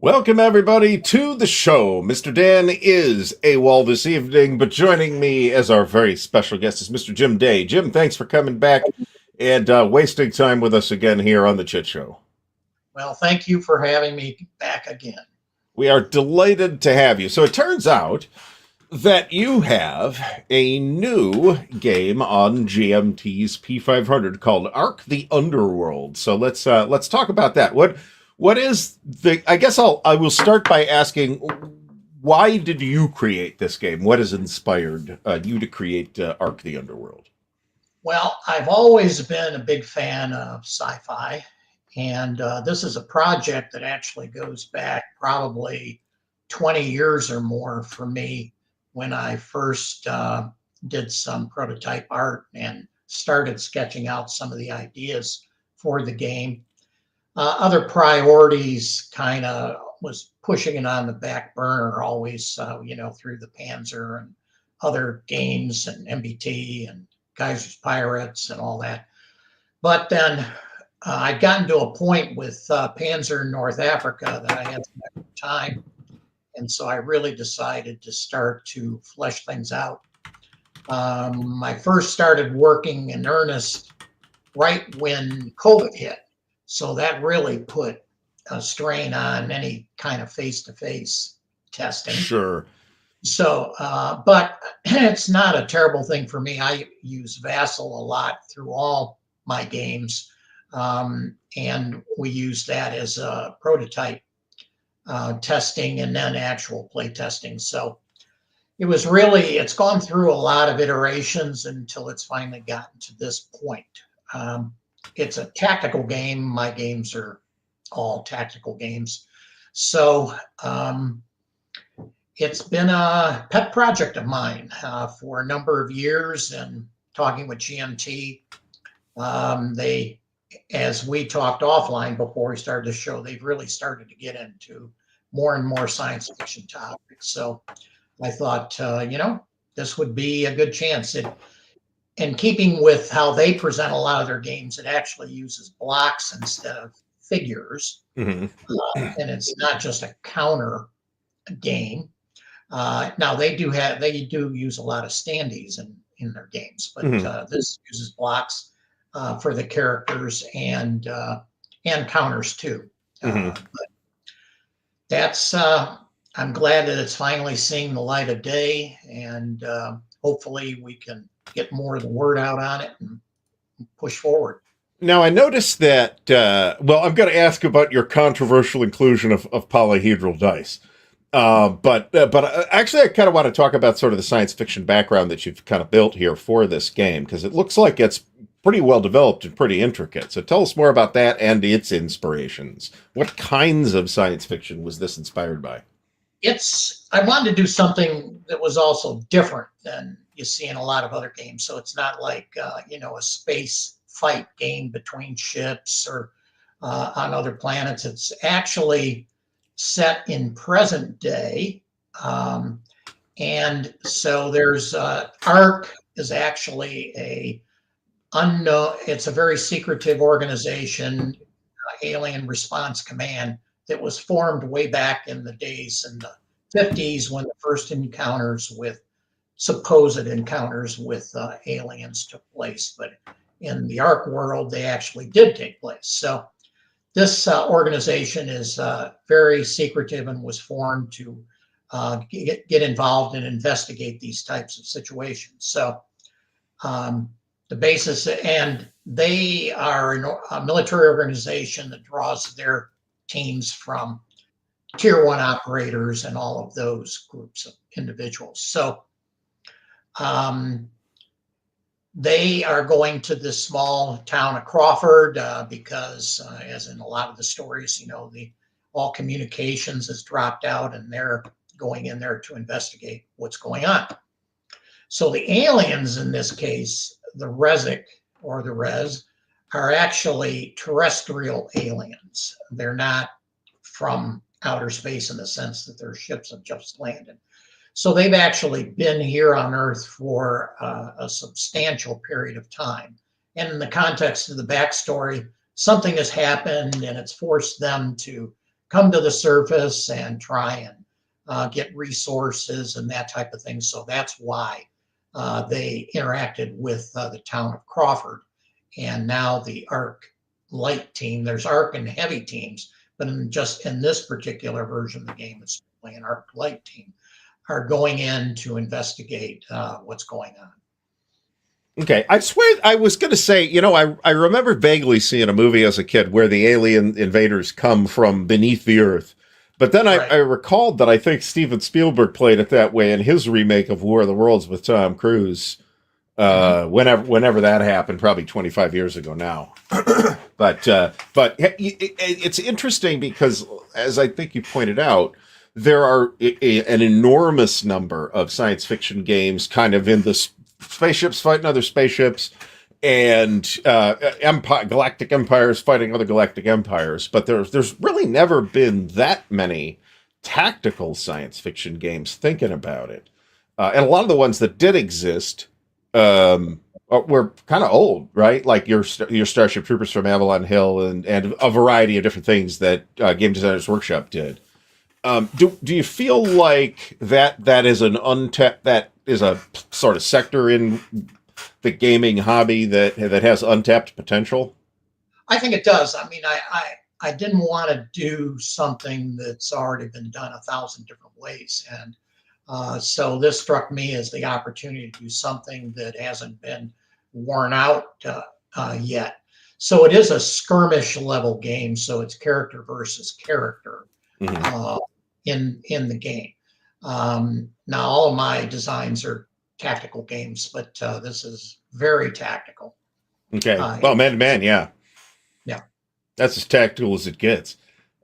Welcome, everybody, to the show. Mr. Dan is AWOL this evening, but joining me as our very special guest is Mr. Jim Day. Jim, thanks for coming back and wasting time with us again here on the CHIT Show. Well, thank you for having me back again. We are delighted to have you. So it turns out that you have a new game on GMT's P500 called Ark: The Underworld. So let's talk about that. What is the? I guess I will start by asking, why did you create this game? What has inspired you to create Ark: The Underworld? Well, I've always been a big fan of sci-fi, and this is a project that actually goes back probably 20 years or more for me when I first did some prototype art and started sketching out some of the ideas for the game. Other priorities kind of was pushing it on the back burner always, through the Panzer and other games and MBT and Kaiser's Pirates and all that. But then I'd gotten to a point with Panzer in North Africa that I had some time. And so I really decided to start to flesh things out. I first started working in earnest right when COVID hit. So that really put a strain on any kind of face-to-face testing. Sure. So, but it's not a terrible thing for me. I use Vassal a lot through all my games. And we use that as a prototype testing and then actual play testing. So it's gone through a lot of iterations until it's finally gotten to this point. It's a tactical game. My games are all tactical games. So it's been a pet project of mine for a number of years, and talking with GMT, as we talked offline before we started the show, they've really started to get into more and more science fiction topics. So I thought, this would be a good chance. In keeping with how they present a lot of their games, it actually uses blocks instead of figures. Mm-hmm. And it's not just a counter game. Now they do use a lot of standees in their games, but this uses blocks for the characters and counters too. But that's I'm glad that it's finally seeing the light of day, and hopefully we can get more of the word out on it and push forward. Now, I noticed that, I'm going to ask about your controversial inclusion of polyhedral dice. But actually, I kind of want to talk about sort of the science fiction background that you've kind of built here for this game, because it looks like it's pretty well developed and pretty intricate. So tell us more about that and its inspirations. What kinds of science fiction was this inspired by? I wanted to do something that was also different than you see in a lot of other games. So it's not like, a space fight game between ships or on other planets. It's actually set in present day. And so there's Ark is actually it's a very secretive organization, Alien Response Command, that was formed way back in the days in the 50s when the first supposed encounters with aliens took place. But in the Ark world, they actually did take place. So this organization is very secretive and was formed to get involved and investigate these types of situations. So the basis, and they are a military organization that draws their teams from tier 1 operators and all of those groups of individuals. So they are going to this small town of Crawford because, as in a lot of the stories, all communications has dropped out, and they're going in there to investigate what's going on. So the aliens in this case, the Rezic or the Res, are actually terrestrial aliens. They're not from outer space in the sense that their ships have just landed. So they've actually been here on Earth for a substantial period of time. And in the context of the backstory, something has happened and it's forced them to come to the surface and try and get resources and that type of thing. So that's why they interacted with the town of Crawford. And now the ARC light team, there's ARC and heavy teams, but in this particular version of the game, it's only an ARC light team, are going in to investigate what's going on. Okay, I swear I was going to say, I remember vaguely seeing a movie as a kid where the alien invaders come from beneath the earth. But then I recalled that I think Steven Spielberg played it that way in his remake of War of the Worlds with Tom Cruise. Whenever that happened, probably 25 years ago now. But it's interesting because, as I think you pointed out, there are an enormous number of science fiction games kind of in the spaceships fighting other spaceships and galactic empires fighting other galactic empires. But there's really never been that many tactical science fiction games thinking about it. And a lot of the ones that did exist were kind of old, right? Like your Starship Troopers from Avalon Hill and a variety of different things that Game Designers Workshop did. Do you feel like that is an untapped, that is a sort of sector in the gaming hobby that has untapped potential? I think it does. I mean, I didn't want to do something that's already been done 1,000 different ways. And so this struck me as the opportunity to do something that hasn't been worn out yet. So it is a skirmish level game. So it's character versus character in the game. Now, all of my designs are tactical games, but this is very tactical. Okay. Well, man to man, yeah. Yeah. That's as tactical as it gets.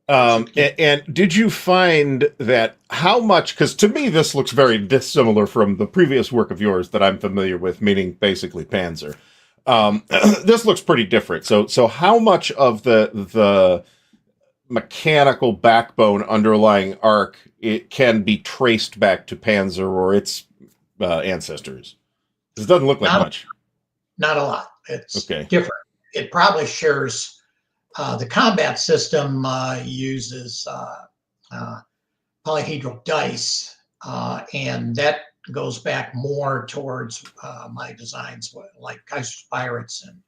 And did you find that how much, because to me this looks very dissimilar from the previous work of yours that I'm familiar with, meaning basically Panzer. This looks pretty different. So how much of the mechanical backbone underlying ARC it can be traced back to Panzer or its ancestors? It doesn't look like much. Not a lot. It's different. It probably shares. The combat system uses polyhedral dice, and that goes back more towards my designs like Kaiser's Pirates and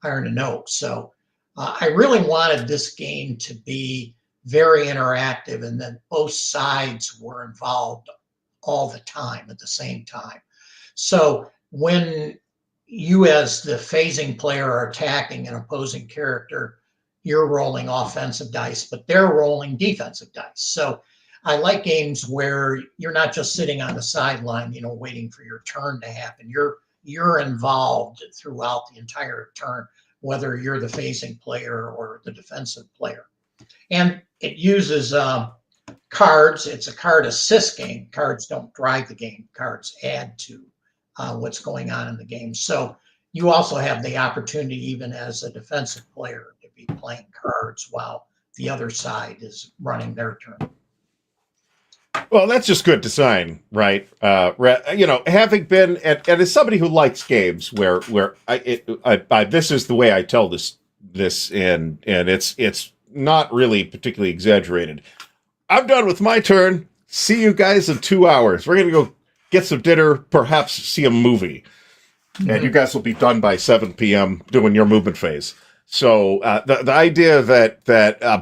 Iron and Oak. So I really wanted this game to be very interactive and that both sides were involved all the time at the same time. So when you as the phasing player are attacking an opposing character, you're rolling offensive dice, but they're rolling defensive dice. So I like games where you're not just sitting on the sideline, waiting for your turn to happen. You're involved throughout the entire turn, whether you're the phasing player or the defensive player. And it uses cards. It's a card assist game. Cards don't drive the game. Cards add to what's going on in the game. So you also have the opportunity, even as a defensive player, to be playing cards while the other side is running their turn. Well, that's just good design, right? Having been and as somebody who likes games where this is the way I tell this and it's not really particularly exaggerated. I'm done with my turn. See you guys in 2 hours. We're gonna go get some dinner, perhaps see a movie. And you guys will be done by 7 p.m. doing your movement phase. So the idea that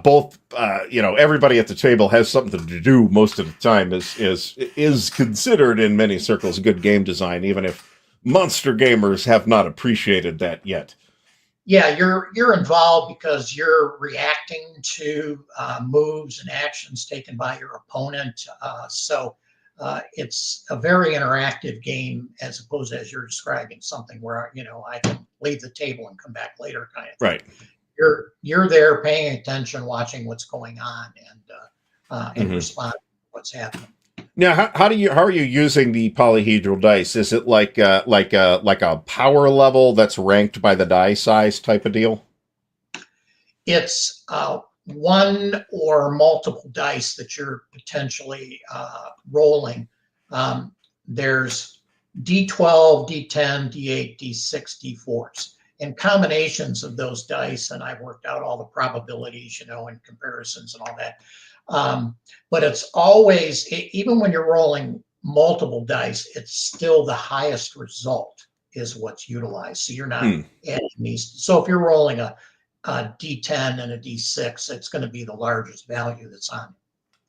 both everybody at the table has something to do most of the time is considered in many circles good game design, even if monster gamers have not appreciated that yet. Yeah, you're involved because you're reacting to moves and actions taken by your opponent. So it's a very interactive game as opposed to, as you're describing, something where I can leave the table and come back later kind of thing. Right. You're there paying attention, watching what's going on, and responding to what's happening. Now, how are you using the polyhedral dice? Is it like a power level that's ranked by the die size type of deal? It's one or multiple dice that you're potentially rolling. There's D12, D10, D8, D6, D4s. and combinations of those dice, and I've worked out all the probabilities, and comparisons and all that. But it's always, even when you're rolling multiple dice, it's still the highest result is what's utilized. So you're not adding these. So if you're rolling a D10 and a D6, it's going to be the largest value that's on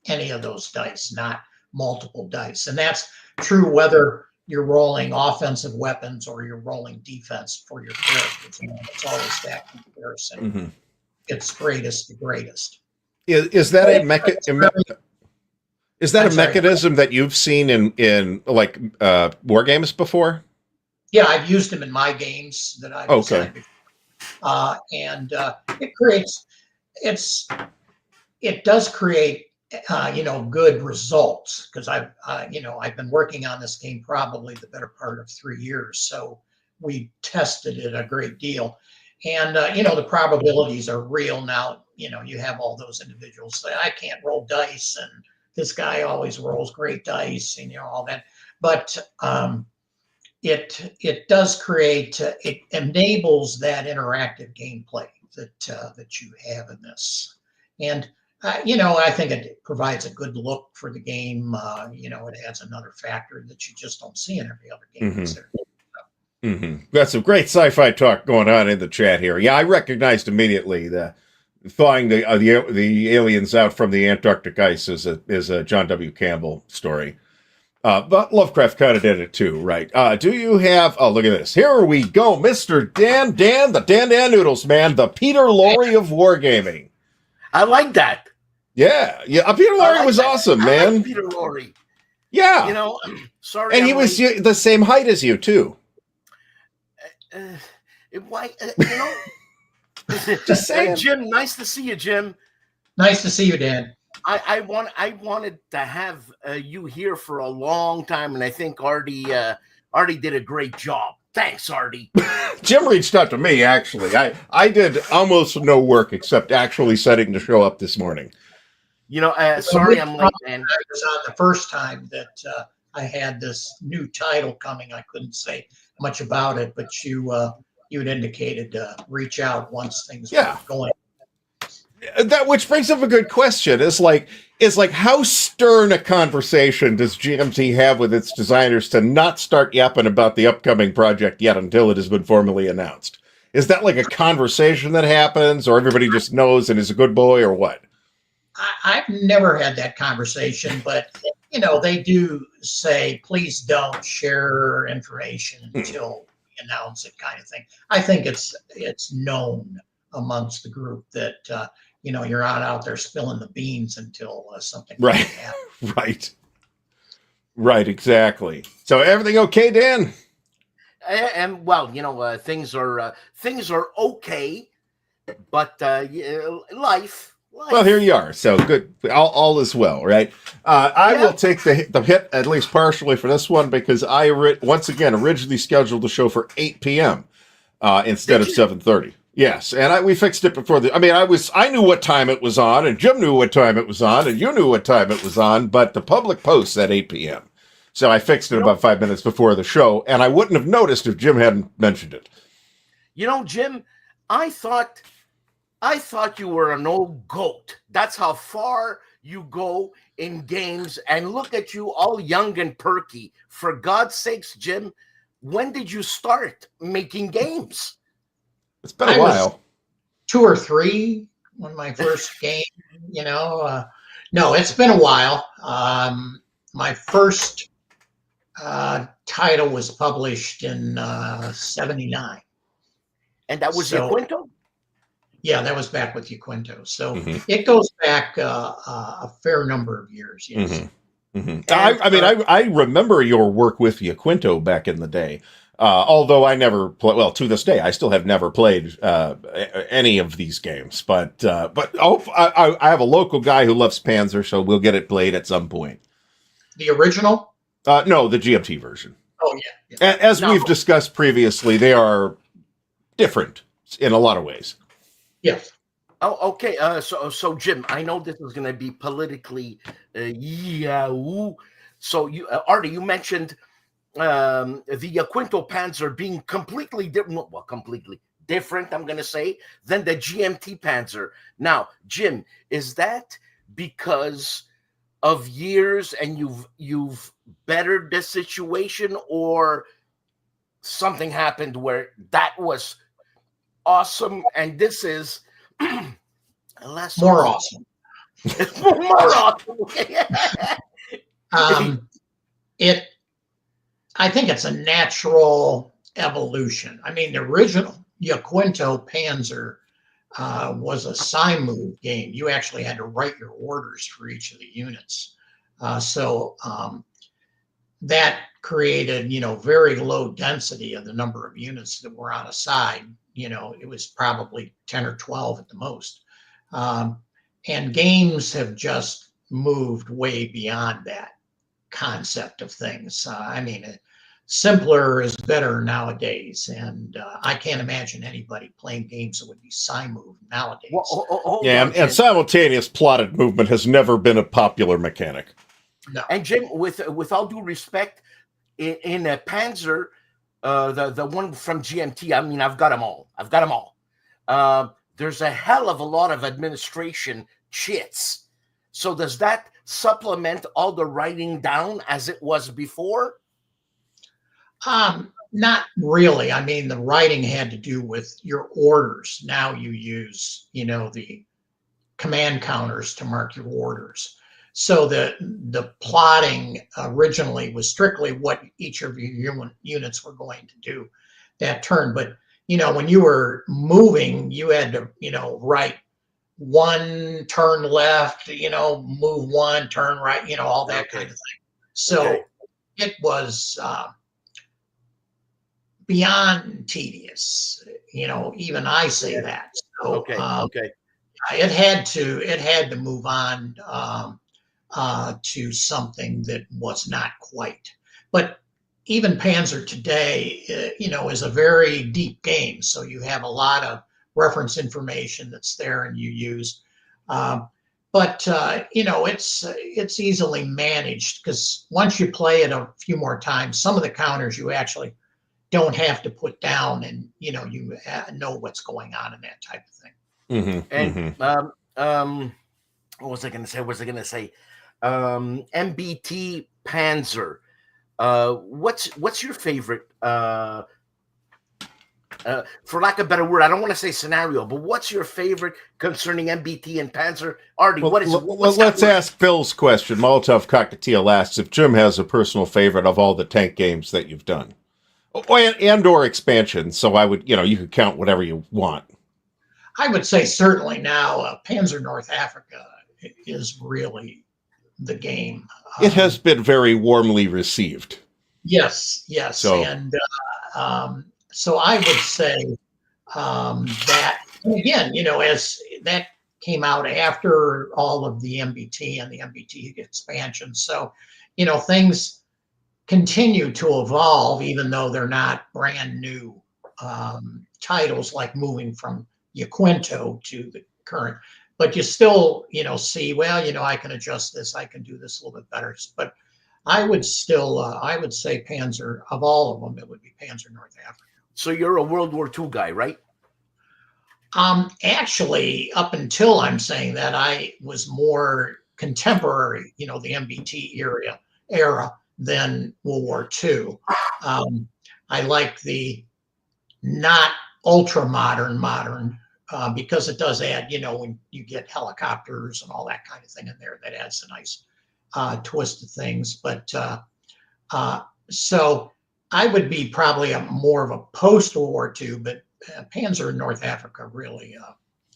any of those dice, not multiple dice. And that's true whether you're rolling offensive weapons or you're rolling defense for your characters. It's always that comparison. It's greatest to greatest. Is that a mechanism that you've seen in like war games before? Yeah, I've used them in my games that I've designed before. And it does create good results, because I've been working on this game probably the better part of 3 years. So we tested it a great deal. And, the probabilities are real now. You have all those individuals say, I can't roll dice, and this guy always rolls great dice, and, all that. But it does create, it enables that interactive gameplay that you have in this. And, I think it provides a good look for the game. It adds another factor that you just don't see in every other game. Got some great sci-fi talk going on in the chat here. Yeah, I recognized immediately the thawing the aliens out from the Antarctic ice is a John W. Campbell story. But Lovecraft kind of did it too, right? Do you have... Oh, look at this. Here we go. Mr. Dan, the Dan Noodles, man. The Peter Lorre of wargaming. I like that. Yeah. Peter Lorre was awesome, man. Like Peter Lorre. Yeah. Sorry. And he was the same height as you, too. Just saying. Jim, nice to see you, Jim. Nice to see you, Dan. I wanted to have you here for a long time, and I think Artie did a great job. Thanks, Artie. Jim reached out to me, actually. I did almost no work except actually setting the show up this morning. Sorry I'm late, man. I was on the first time that I had this new title coming. I couldn't say much about it, but you had indicated to reach out once things were going. That, which brings up a good question. Is like how stern a conversation does GMT have with its designers to not start yapping about the upcoming project yet until it has been formally announced? Is that like a conversation that happens, or everybody just knows and is a good boy, or what? I've never had that conversation, but they do say, please don't share information until we announce it, kind of thing. I think it's known amongst the group that you're not out there spilling the beans until something happens. Right, exactly. So everything okay, Dan? And well, things are okay, but life. Well, here you are. So good. All is well, right? I will take the hit, at least partially, for this one, because I once again originally scheduled the show for 8 p.m. Instead of 7:30. Yes, and we fixed it before I knew what time it was on, and Jim knew what time it was on, and you knew what time it was on, but the public posts at 8 p.m. So I fixed it about 5 minutes before the show, and I wouldn't have noticed if Jim hadn't mentioned it. Jim, I thought you were an old goat. That's how far you go in games, and look at you all young and perky. For God's sakes, Jim, when did you start making games? It's been a while. 2 or 3 when my first game, no, it's been a while. My first title was published in 79. And that was Yaquinto? Yeah, that was back with Yaquinto. So it goes back a fair number of years, yes. I remember your work with Yaquinto back in the day. Although I never play, well, to this day, I still have never played any of these games. But I have a local guy who loves Panzer, so we'll get it played at some point. The original? No, the GMT version. Oh, yeah. As we've discussed previously, they are different in a lot of ways. Yes. Oh, okay. So Jim, I know this is going to be politically So Artie, you mentioned the Yaquinto Panzer being completely different. Well, completely different, I'm going to say, than the GMT Panzer. Now, Jim, is that because of years and you've bettered the situation, or something happened where that was awesome and this is less More awesome? awesome. It's more awesome. I think it's a natural evolution. I mean, the original Yaquinto Panzer was a Simove game. You actually had to write your orders for each of the units. So that created, very low density of the number of units that were on a side. It was probably 10 or 12 at the most. And games have just moved way beyond that concept of things. I mean, simpler is better nowadays, and I can't imagine anybody playing games that would be Simove nowadays. Well, and simultaneous plotted movement has never been a popular mechanic. No. And Jim, with all due respect, in a Panzer, the one from GMT, I mean, I've got them all. There's a hell of a lot of administration chits. So does that supplement all the writing down as it was before? Not really. I mean, the writing had to do with your orders. Now you use, the command counters to mark your orders. So the plotting originally was strictly what each of your units were going to do that turn. But, when you were moving, you had to, write one turn left, move one, turn right, all that kind of thing. So it was beyond tedious, even I say that. So it had to move on to something that was not quite. But even Panzer today, is a very deep game. So you have a lot of reference information that's there and you use. But it's easily managed, because once you play it a few more times, some of the counters you actually don't have to put down, and you know what's going on in that type of thing. And what was I going to say? MBT Panzer. What's your favorite? For lack of a better word, I don't want to say scenario, but what's your favorite concerning MBT and Panzer? Artie, let's ask Phil's question. Molotov Cockatiel asks if Jim has a personal favorite of all the tank games that you've done. And/or expansion. So I would, you could count whatever you want. I would say certainly now Panzer North Africa is really the game. It has been very warmly received. Yes. So, and so I would say that, again, as that came out after all of the MBT and the MBT expansion. So, things continue to evolve, even though they're not brand new titles, like moving from Yaquinto to the current. But you still, see, well, I can adjust this, I can do this a little bit better. But I would still, I would say Panzer, of all of them, it would be Panzer North Africa. So you're a World War II guy, right? Actually, up until I'm saying that, I was more contemporary, the MBT era than World War II. I like the not ultra modern, because it does add, when you get helicopters and all that kind of thing in there, that adds a nice twist to things. But so I would be probably more of a post-World War II, but Panzer in North Africa really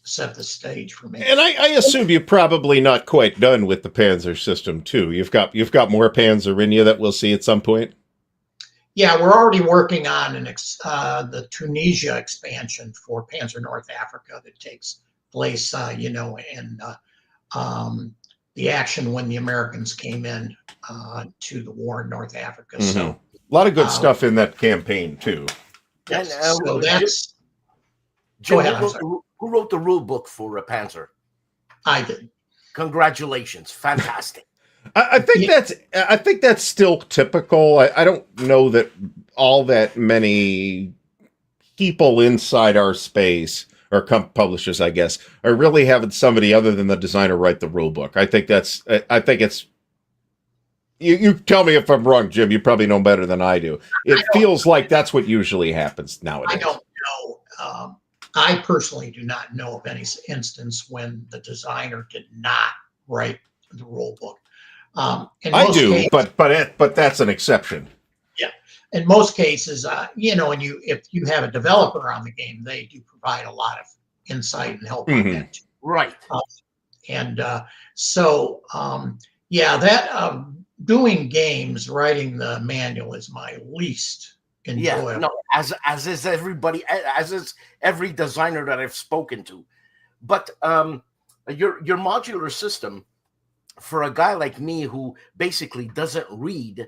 set the stage for me. And I assume you're probably not quite done with the Panzer system too. You've got more Panzer in you that we'll see at some point. Yeah, we're already working on the Tunisia expansion for Panzer North Africa that takes place, in the action when the Americans came in to the war in North Africa. Mm-hmm. So a lot of good stuff in that campaign too. Yes, so that's. Jim, go ahead. Who wrote the rule book for Panzer? I did. Congratulations! Fantastic. I think that's still typical. I don't know that all that many people inside our space, or publishers, I guess, are really having somebody other than the designer write the rule book. I think it's. You tell me if I'm wrong, Jim. You probably know better than I do. It feels like that's what usually happens nowadays. I don't know. I personally do not know of any instance when the designer did not write the rule book. I do, but that's an exception. Yeah, in most cases, if you have a developer on the game, they do provide a lot of insight and help on that too. Right. Doing games, writing the manual is my least enjoyable. Yeah, no, as is everybody, as is every designer that I've spoken to. But your modular system, for a guy like me who basically doesn't read,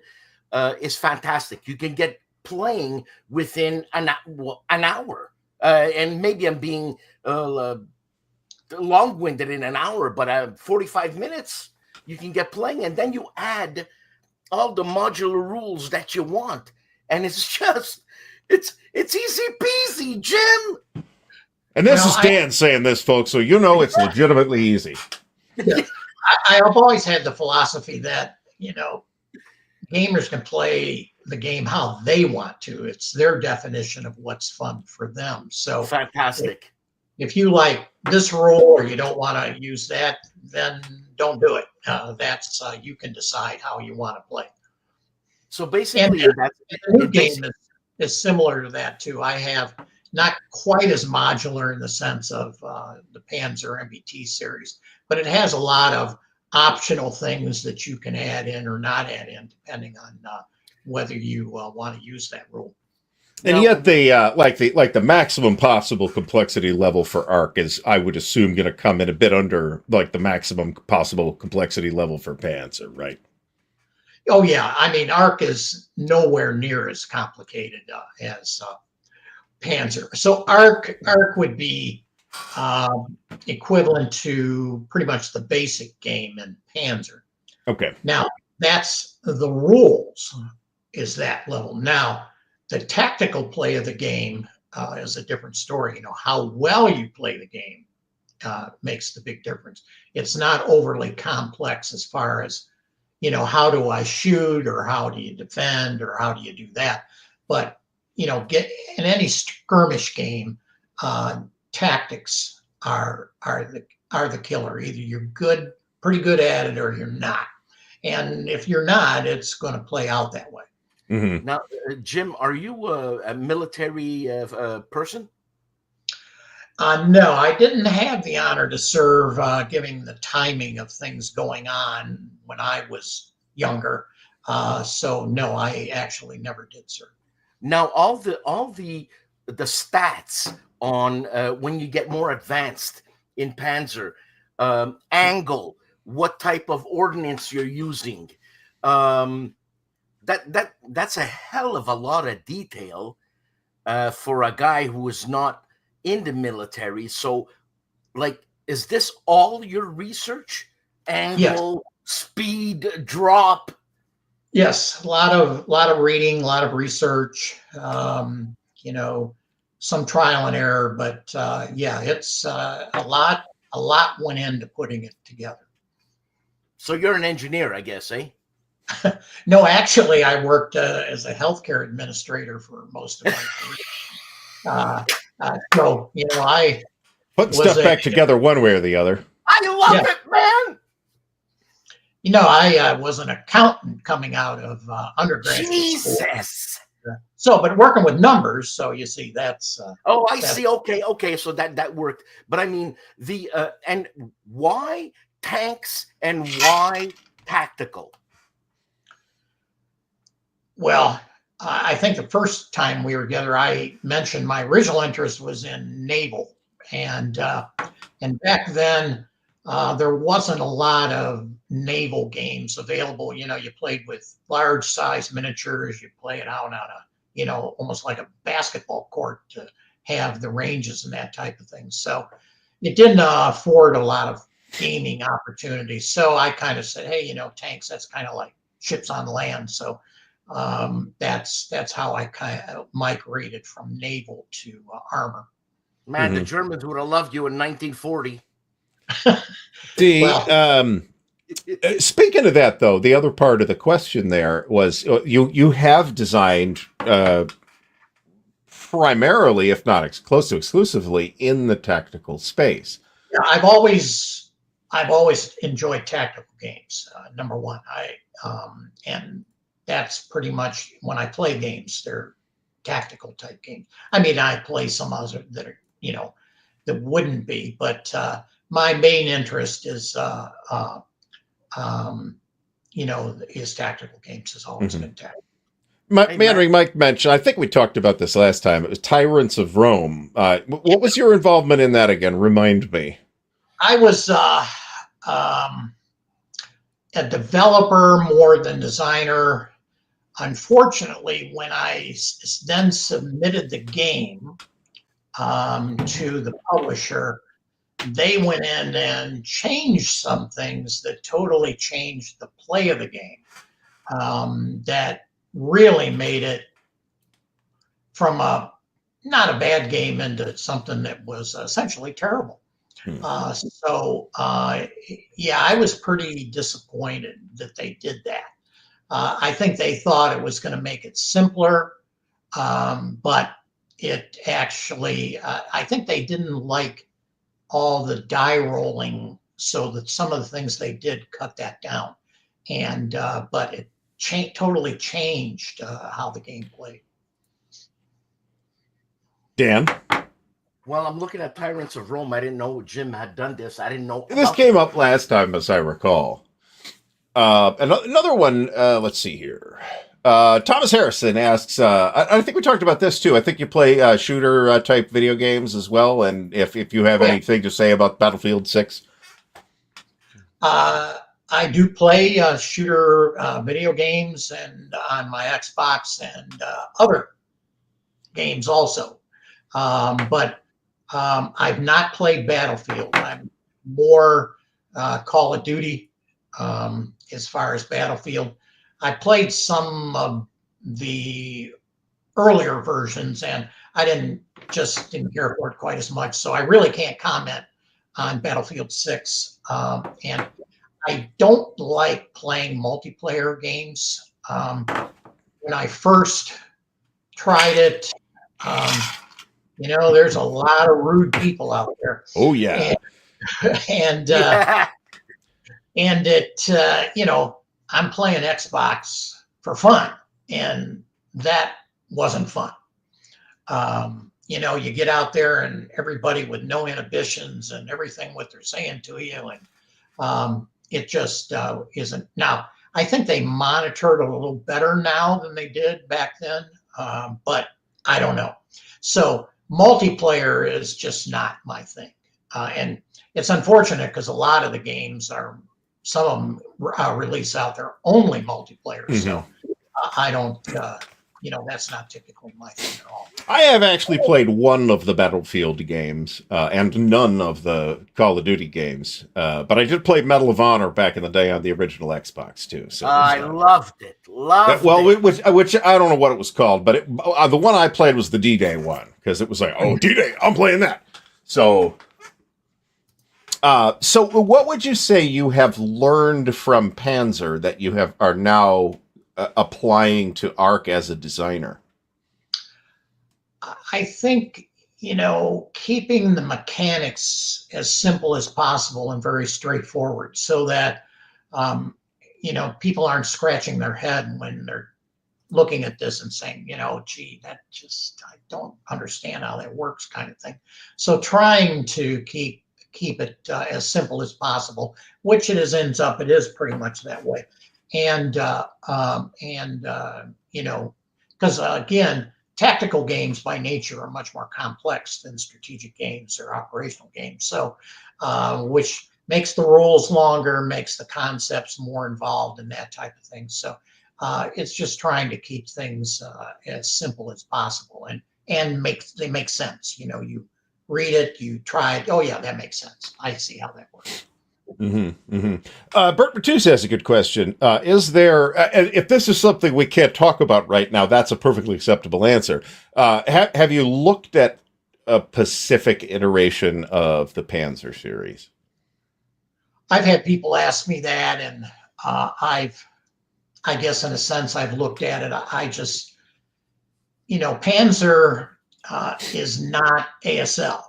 is fantastic. You can get playing within an hour, and maybe I'm being long-winded in an hour, but 45 minutes you can get playing, and then you add all the modular rules that you want, and it's just it's easy peasy, Jim. And this is Dan saying this, folks, so you know it's legitimately easy. Yeah. I've always had the philosophy that gamers can play the game how they want to. It's their definition of what's fun for them. So fantastic. If you like this rule or you don't want to use that, then don't do it. You can decide how you want to play. So basically, the new game is similar to that too. I have not quite as modular in the sense of the Panzer MBT series, but it has a lot of optional things that you can add in or not add in, depending on whether you want to use that rule. And yet, the maximum possible complexity level for Arc is, I would assume, going to come in a bit under the maximum possible complexity level for Panzer, right? Oh yeah, I mean, Arc is nowhere near as complicated as Panzer. So Arc would be equivalent to pretty much the basic game in Panzer. Okay. Now that's the rules is that level. Now the tactical play of the game is a different story. How well you play the game makes the big difference. It's not overly complex as far as, how do I shoot or how do you defend or how do you do that? But, get in any skirmish game, tactics are the killer. Either you're pretty good at it, or you're not. And if you're not, it's going to play out that way. Mm-hmm. Now, Jim, are you a military person? No, I didn't have the honor to serve, given the timing of things going on when I was younger. So no, I actually never did serve. Now, all the stats on when you get more advanced in Panzer, angle, what type of ordnance you're using, that's a hell of a lot of detail for a guy who is not in the military. So, is this all your research? Angle, speed, drop? Yes, a lot of reading, a lot of research. Some trial and error, but it's a lot went into putting it together. So you're an engineer, I guess, eh? No, actually, I worked as a healthcare administrator for most of my career. I put stuff back together one way or the other. I love it, man. I was an accountant coming out of undergraduate school. Jesus. But working with numbers, so you see, that's. I see. Okay. So that worked. But I mean, and why tanks and why tactical? Well, I think the first time we were together, I mentioned my original interest was in naval, and back then there wasn't a lot of naval games available. You played with large size miniatures. You play it out on a, almost like a basketball court to have the ranges and that type of thing. So it didn't afford a lot of gaming opportunities. So I kind of said, hey, tanks, that's kind of like ships on land. So That's how I kind of migrated from naval to armor. Man, the Germans would have loved you in 1940. Speaking of that, though, the other part of the question there was you have designed primarily, if not close to exclusively, in the tactical space. Yeah, I've always enjoyed tactical games. Number one, and that's pretty much when I play games, they're tactical type games. I mean, I play some other that are, that wouldn't be, but my main interest is, is tactical games. Has always been tactical. Mike mentioned, I think we talked about this last time. It was Tyrants of Rome. What was your involvement in that again? Remind me. I was a developer more than designer. Unfortunately, when I then submitted the game to the publisher, they went in and changed some things that totally changed the play of the game. That really made it from not a bad game into something that was essentially terrible. I was pretty disappointed that they did that. I think they thought it was going to make it simpler, but it actually, I think they didn't like all the die rolling, so that some of the things they did cut that down. And but it totally changed how the game played. Dan? Well, I'm looking at Tyrants of Rome. I didn't know Jim had done this. I didn't know. This came up last time, as I recall. Another one, let's see here. Thomas Harrison asks, I think we talked about this too. I think you play shooter type video games as well. And if you have anything to say about Battlefield 6. I do play shooter video games and on my Xbox and other games also. But I've not played Battlefield. I'm more Call of Duty as far as Battlefield. I played some of the earlier versions and I didn't care for it quite as much. So I really can't comment on Battlefield 6. And I don't like playing multiplayer games. When I first tried it, there's a lot of rude people out there. Oh yeah. And it, I'm playing Xbox for fun, and that wasn't fun. You get out there and everybody with no inhibitions and everything what they're saying to you, and it just isn't. Now, I think they monitor it a little better now than they did back then, but I don't know. So multiplayer is just not my thing. And it's unfortunate because a lot of the games some of them release out there only multiplayer. Mm-hmm. So I don't, that's not typically my thing at all. I have actually played one of the Battlefield games and none of the Call of Duty games. But I did play Medal of Honor back in the day on the original Xbox too. So I loved it. Which I don't know what it was called, but the one I played was the D-Day one because it was like, oh, D-Day, I'm playing that. So what would you say you have learned from Panzer that you are now applying to Ark as a designer? I think, keeping the mechanics as simple as possible and very straightforward so that, people aren't scratching their head when they're looking at this and saying, gee, I don't understand how that works kind of thing. So trying to keep it as simple as possible, which it is pretty much that way. And because again, tactical games by nature are much more complex than strategic games or operational games. So, which makes the rules longer, makes the concepts more involved and that type of thing. So, it's just trying to keep things as simple as possible and they make sense. You read it, you try it. Oh yeah, that makes sense. I see how that works. Bert Bertuzzi has a good question. Is there, if this is something we can't talk about right now, that's a perfectly acceptable answer. Have you looked at a Pacific iteration of the Panzer series? I've had people ask me that, and I guess in a sense, I've looked at it. I just, Panzer is not ASL.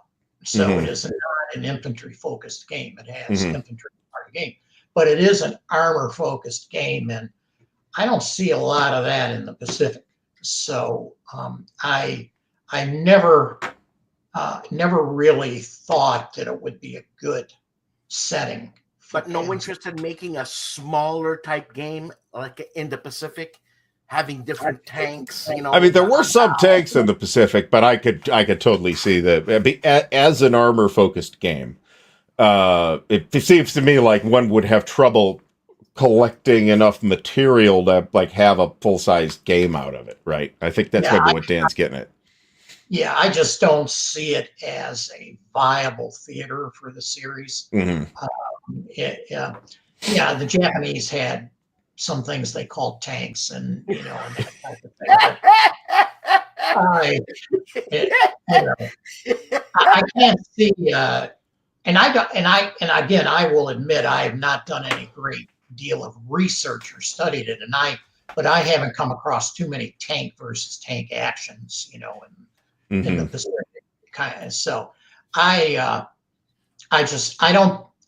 So it is not an infantry focused game. It has infantry part of the game, but it is an armor focused game. And I don't see a lot of that in the Pacific. So I never really thought that it would be a good setting. But no interest in making a smaller type game like in the Pacific, having different tanks. I mean, there were some tanks in the Pacific, but I could totally see that as an armor focused game. It seems to me like one would have trouble collecting enough material to have a full sized game out of it, right? I think that's maybe what Dan's getting at. Yeah, I just don't see it as a viable theater for the series. The Japanese had some things they called tanks, and and that type of thing. I can't see, and again, I will admit I have not done any great deal of research or studied it, but I haven't come across too many tank versus tank actions, in the Pacific kind of. So I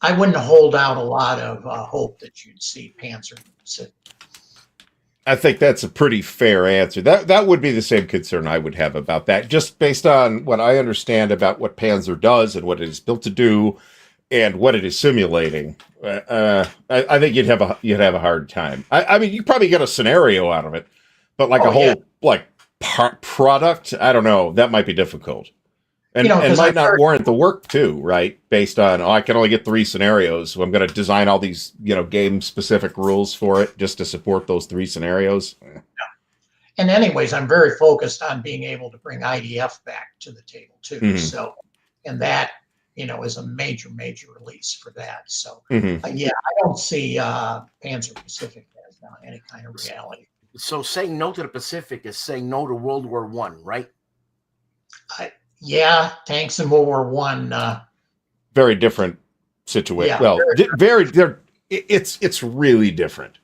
wouldn't hold out a lot of hope that you'd see Panzer in the Pacific. I think that's a pretty fair answer. That would be the same concern I would have about that, just based on what I understand about what Panzer does and what it is built to do, and what it is simulating. I think you'd have a hard time. I mean, you probably get a scenario out of it, but product, I don't know. That might be difficult, and might not warrant the work too, right? Based on I can only get 3 scenarios, so I'm going to design all these game specific rules for it just to support those 3 scenarios. Yeah. And anyways, I'm very focused on being able to bring IDF back to the table too. So, and that is a major release for that. So I don't see Panzer Pacific as any kind of reality. So saying no to the Pacific is saying no to World War I, right? Tanks in World War I. Very different situation. Yeah, it's really different.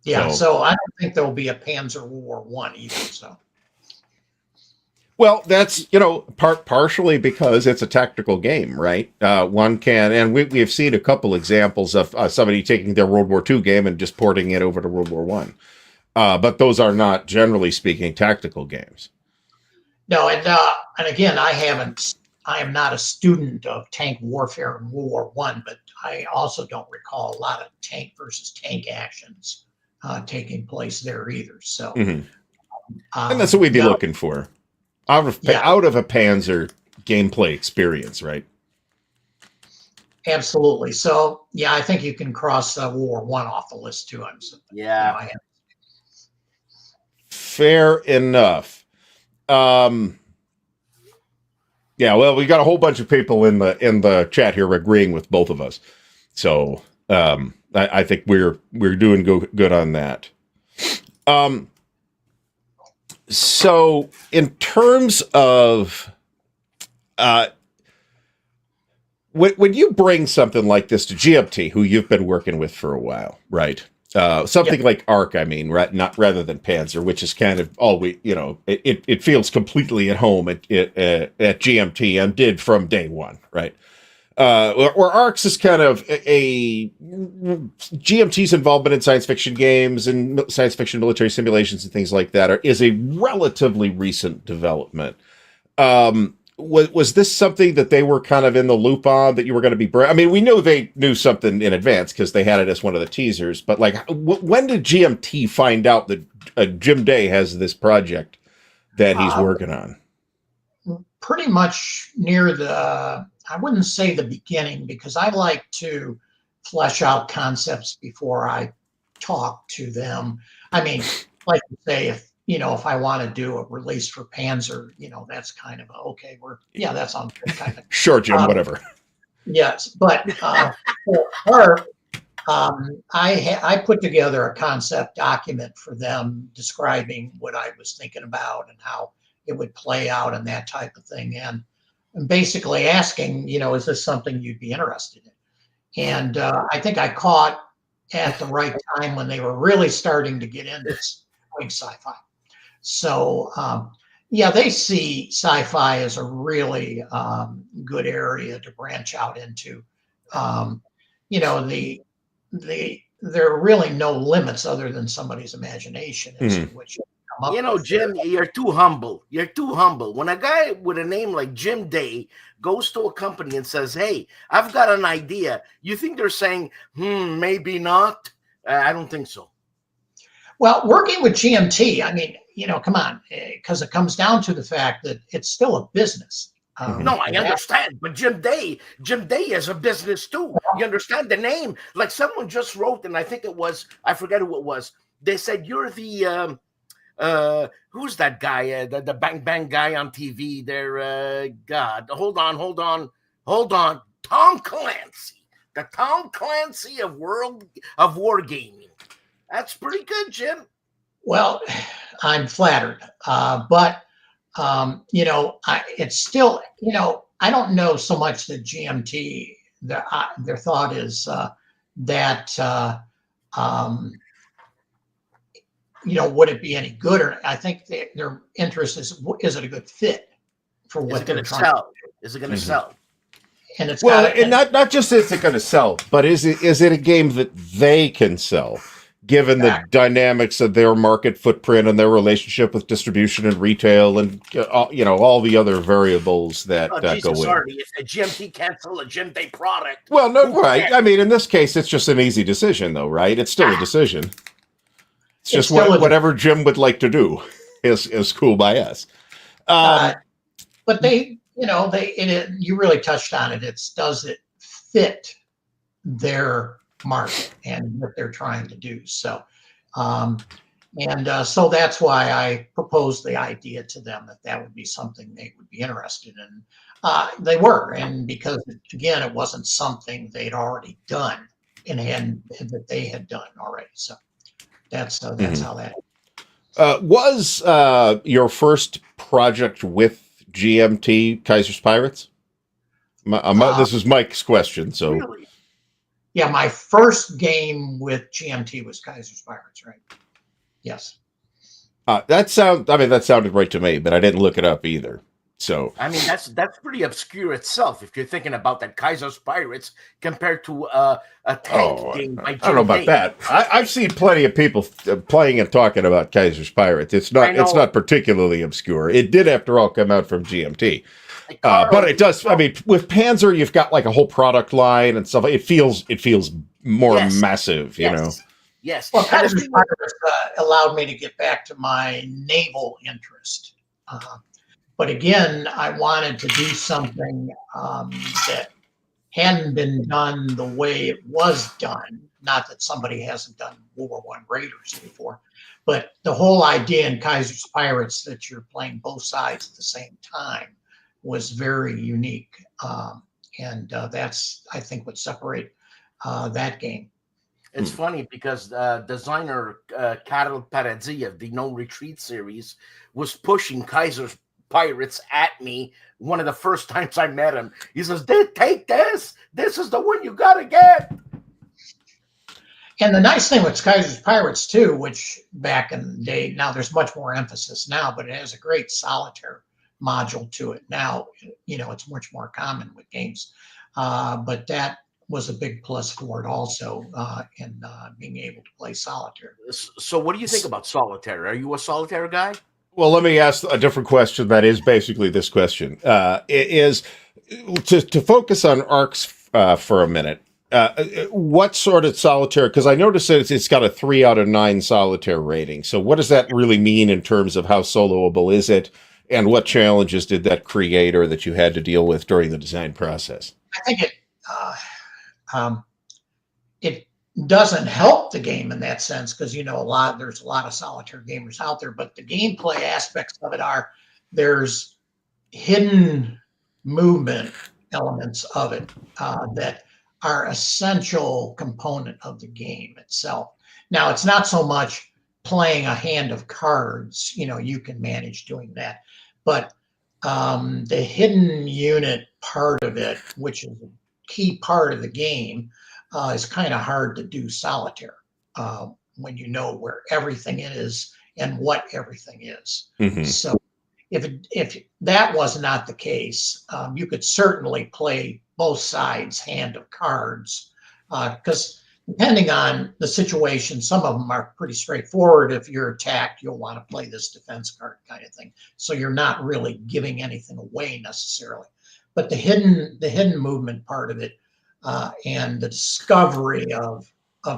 Yeah, so I don't think there will be a Panzer World War I either. So. Well, that's partially because it's a tactical game, right? One can, and we have seen a couple examples of somebody taking their World War II game and just porting it over to World War I. But those are not, generally speaking, tactical games. No, and again, I am not a student of tank warfare in World War I, but I also don't recall a lot of tank versus tank actions taking place there either. So, and that's what we'd be looking for. Out of a Panzer gameplay experience, right? Absolutely. So, I think you can cross World War I off the list too. Fair enough. Well, we got a whole bunch of people in the chat here agreeing with both of us, so I think we're doing good on that. So in terms of when you bring something like this to GMT, who you've been working with for a while, right? Something like Arc, I mean, right? Not rather than Panzer, which is kind of all it feels completely at home at GMT and did from day one, right? Or Arc's is kind of a GMT's involvement in science fiction games and science fiction military simulations and things like that is a relatively recent development. Was this something that they were kind of in the loop on, that you were going to be? I mean, we know they knew something in advance because they had it as one of the teasers. But when did GMT find out that Jim Day has this project that he's working on? Pretty much near I wouldn't say the beginning, because I like to flesh out concepts before I talk to them. I mean, like you say, if I want to do a release for Panzer, that's kind of that sounds good kind of. Sure, Jim, whatever. Yes, but for ARC, I put together a concept document for them describing what I was thinking about and how it would play out and that type of thing, and basically asking, is this something you'd be interested in? And I think I caught at the right time when they were really starting to get into doing sci-fi. So yeah, they see sci-fi as a really good area to branch out into. You know, there are really no limits other than somebody's imagination as to what you come up with. Jim, you're too humble. You're too humble. When a guy with a name like Jim Day goes to a company and says, "Hey, I've got an idea," you think they're saying, maybe not? I don't think so. Well, working with GMT, I mean, come on, because it comes down to the fact that it's still a business. No, I understand, but Jim Day is a business too. You understand the name? Like someone just wrote, and I think it was, I forget who it was. They said, "You're the who's that guy? The Bang Bang guy on TV there? God, hold on. Tom Clancy, the Tom Clancy of wargaming. That's pretty good, Jim." Well, I'm flattered, but it's still, I don't know so much that GMT, their thought is that, would it be any good? Or I think their interest is it a good fit for what they're trying to sell? Is it going to sell? And it's and not just is it going to sell, but is it a game that they can sell? Given the dynamics of their market footprint and their relationship with distribution and retail and all the other variables that go in. If a GMT can't sell a Jim Day product. Well, no, right. I mean, in this case, it's just an easy decision, though, right? It's still a decision. It's just whatever Jim would like to do is cool by us. But you really touched on it. Does it fit their market and what they're trying to do? So, so that's why I proposed the idea to them that would be something they would be interested in. They were, and because again, it wasn't something they'd already done and that they had done already. So that's how that. Was your first project with GMT Kaiser's Pirates? This is Mike's question. So. Really? Yeah, my first game with GMT was Kaiser's Pirates, right? Yes. That sounded right to me, but I didn't look it up either. So I mean, that's pretty obscure itself if you're thinking about that Kaiser's Pirates compared to a tank game. I don't know about that. I've seen plenty of people playing and talking about Kaiser's Pirates. It's not particularly obscure. It did, after all, come out from GMT. But it does. I mean, with Panzer, you've got like a whole product line and stuff. It feels more massive, you know. Yes. Well, Kaiser's Pirates allowed me to get back to my naval interest. But again, I wanted to do something that hadn't been done the way it was done. Not that somebody hasn't done World War I Raiders before, but the whole idea in Kaiser's Pirates that you're playing both sides at the same time was very unique. And that's, I think, what separated that game. It's funny because designer Karel Paradzi of the No Retreat series was pushing Kaiser's Pirates at me one of the first times I met him. He says, "Take this. This is the one you got to get." And the nice thing with Kaiser's Pirates, too, which back in the day, now there's much more emphasis now, but it has a great solitaire module to it. Now, it's much more common with games. But that was a big plus for it also in being able to play solitaire. So what do you think about solitaire? Are you a solitaire guy? Well, let me ask a different question that is basically this question. It is to focus on arcs for a minute. What sort of solitaire? Because I noticed that it's got a 3 out of 9 solitaire rating. So what does that really mean in terms of how soloable is it? And what challenges did that create or that you had to deal with during the design process? I think it doesn't help the game in that sense because there's a lot of solitaire gamers out there, but the gameplay aspects of it there's hidden movement elements of it that are essential component of the game itself. Now, it's not so much playing a hand of cards, you can manage doing that, but the hidden unit part of it, which is a key part of the game, is kind of hard to do solitaire when you know where everything is and what everything is. Mhm. So if that was not the case, you could certainly play both sides hand of cards, because depending on the situation, some of them are pretty straightforward. If you're attacked, you'll want to play this defense card kind of thing. So you're not really giving anything away necessarily. But the hidden movement part of it and the discovery of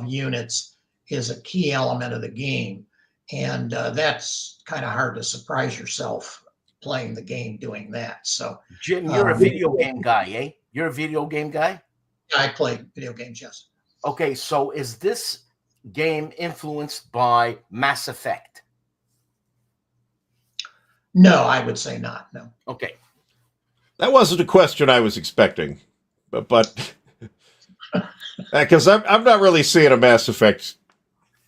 units is a key element of the game. And that's kind of hard to surprise yourself playing the game doing that. So Jim, you're a video game guy, eh? You're a video game guy? I play video games, yes. Okay, so is this game influenced by Mass Effect? No, I would say not. No. Okay. That wasn't a question I was expecting, but because I'm not really seeing a Mass Effect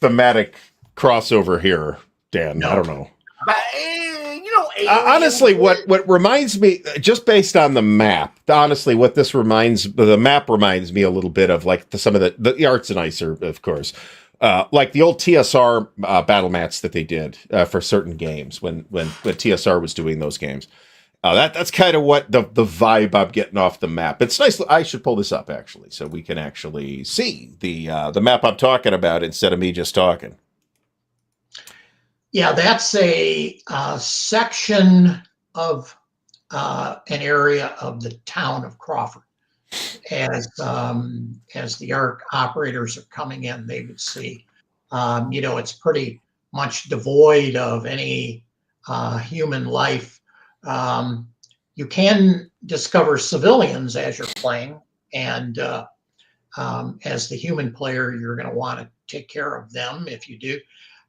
thematic crossover here, Dan. No. I don't know. But, Honestly, what reminds me, just based on the map, honestly, the map reminds me a little bit of like some of the art's nicer, of course, like the old TSR battle mats that they did for certain games when TSR was doing those games. That's kind of what the vibe I'm getting off the map. It's nice. I should pull this up actually, so we can actually see the map I'm talking about instead of me just talking. Yeah, that's a section of an area of the town of Crawford. As the ARC operators are coming in, they would see, it's pretty much devoid of any human life. You can discover civilians as you're playing, and as the human player, you're going to want to take care of them if you do.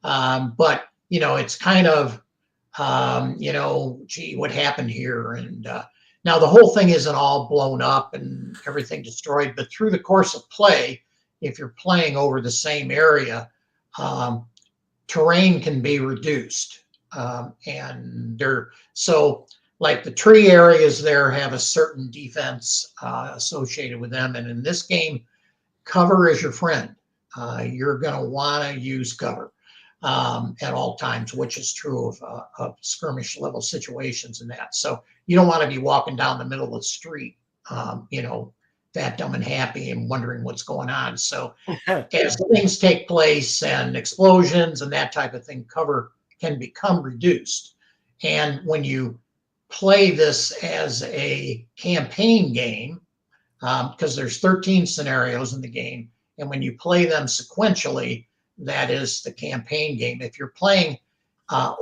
But it's kind of, gee, what happened here? And now the whole thing isn't all blown up and everything destroyed, but through the course of play, if you're playing over the same area, terrain can be reduced. So like the tree areas there have a certain defense associated with them. And in this game, cover is your friend. You're going to want to use cover at all times, which is true of skirmish level situations and that. So you don't want to be walking down the middle of the street, fat, dumb, and happy and wondering what's going on. So as things take place and explosions and that type of thing, cover can become reduced. And when you play this as a campaign game, because there's 13 scenarios in the game, and when you play them sequentially, that is the campaign game. If you're playing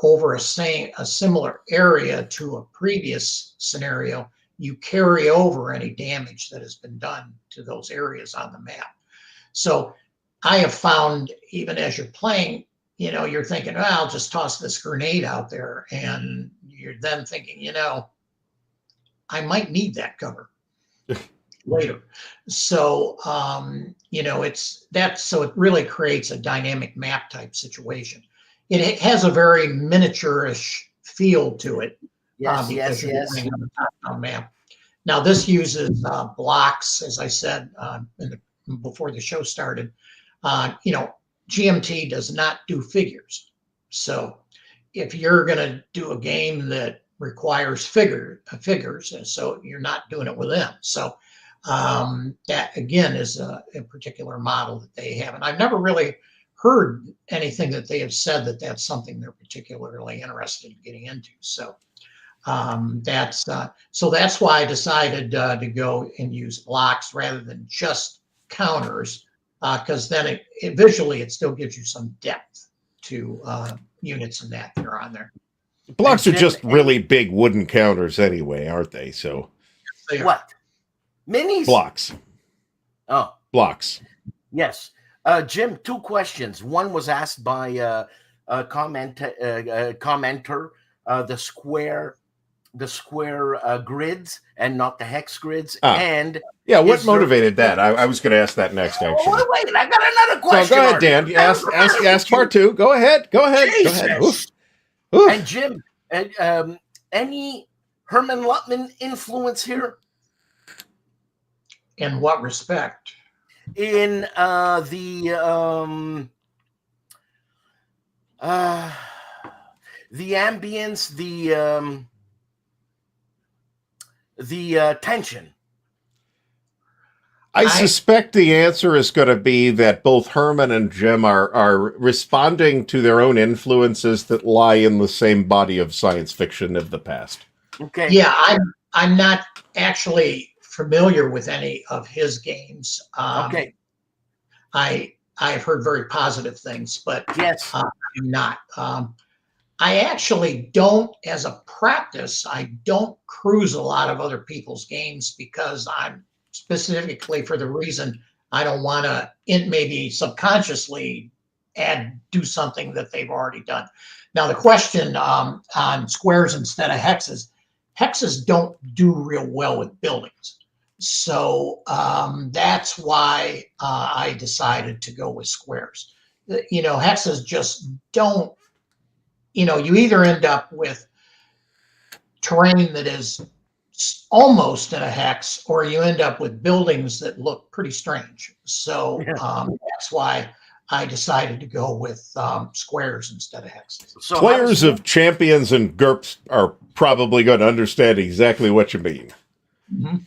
over a similar area to a previous scenario, you carry over any damage that has been done to those areas on the map. So I have found, even as you're playing, you're thinking, oh, I'll just toss this grenade out there. And you're then thinking, I might need that cover later. So, so it really creates a dynamic map type situation. It has a very miniaturish feel to it. Yes. Playing on the top-down map. Now this uses blocks, as I said before the show started. GMT does not do figures. So if you're going to do a game that requires figures, and so you're not doing it with them. So that again is a particular model that they have, and I've never really heard anything that they have said that that's something they're particularly interested in getting into. So that's why I decided to go and use blocks rather than just counters, because then it visually it still gives you some depth to units and that are on there. Blocks are just really big wooden counters anyway, aren't they? So what? Minis? Blocks. Oh. Blocks. Yes. Jim, 2 questions. One was asked by a commenter, the square square grids and not the hex grids? Ah. And Yeah, what is there- motivated that? I was going to ask that next, actually. Oh, wait, I got another No, question. go ahead, Artie. Dan. Ask part two. Go ahead. Go ahead. Go ahead. Jesus. Oof. Oof. And Jim, any Herman Lutman influence here In what respect? in the ambience, the tension? I suspect the answer is going to be that both Herman and Jim are responding to their own influences that lie in the same body of science fiction of the past. Okay. Yeah, I'm not actually familiar with any of his games. Okay. I've heard very positive things, but Yes. I'm not. I actually don't, as a practice, I don't cruise a lot of other people's games because I'm specifically for the reason I don't want to maybe subconsciously do something that they've already done. Now, the question on squares instead of hexes don't do real well with buildings. So that's why I decided to go with squares. Hexes just don't, you either end up with terrain that is almost in a hex, or you end up with buildings that look pretty strange. So that's why I decided to go with squares instead of hexes. So Players of Champions and GURPS are probably going to understand exactly what you mean. Mm-hmm.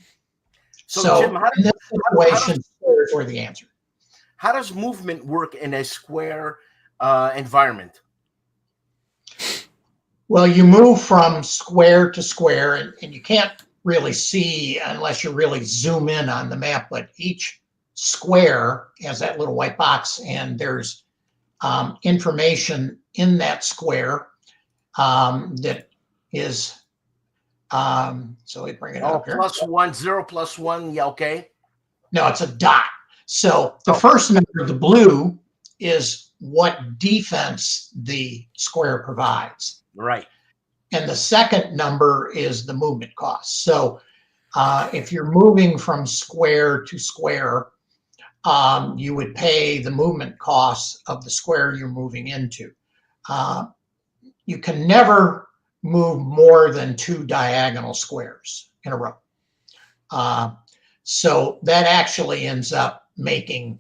So Jim, in this situation, squares were the answer. How does movement work in a square environment? Well, you move from square to square, and you can't really see unless you really zoom in on the map, but each square has that little white box, and there's information in that square that is, so we bring it up here. +1, 0 +1, yeah, okay. No, it's a dot. So the first number, the blue, is what defense the square provides. Right. And the second number is the movement cost. So if you're moving from square to square, you would pay the movement costs of the square you're moving into. You can never move more than 2 diagonal squares in a row. So that actually ends up making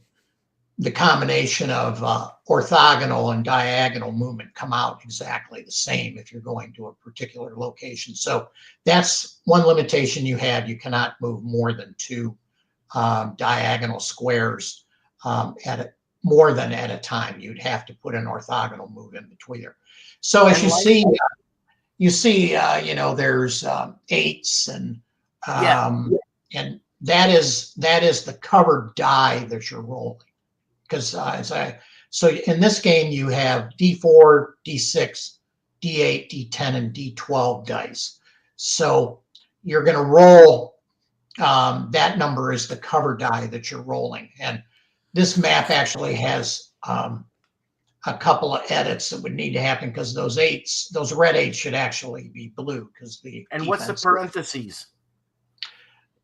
the combination of orthogonal and diagonal movement come out exactly the same if you're going to a particular location. So that's one limitation you have. You cannot move more than 2 diagonal squares more than at a time. You'd have to put an orthogonal move in between there. So as you see, there's 8s and that is the covered die that you're rolling. Because so in this game you have D4, D6, D8, D10, and D12 dice. So you're going to roll. That number is the cover die that you're rolling, and this map actually has a couple of edits that would need to happen because those red 8s should actually be blue because the. And what's the parentheses?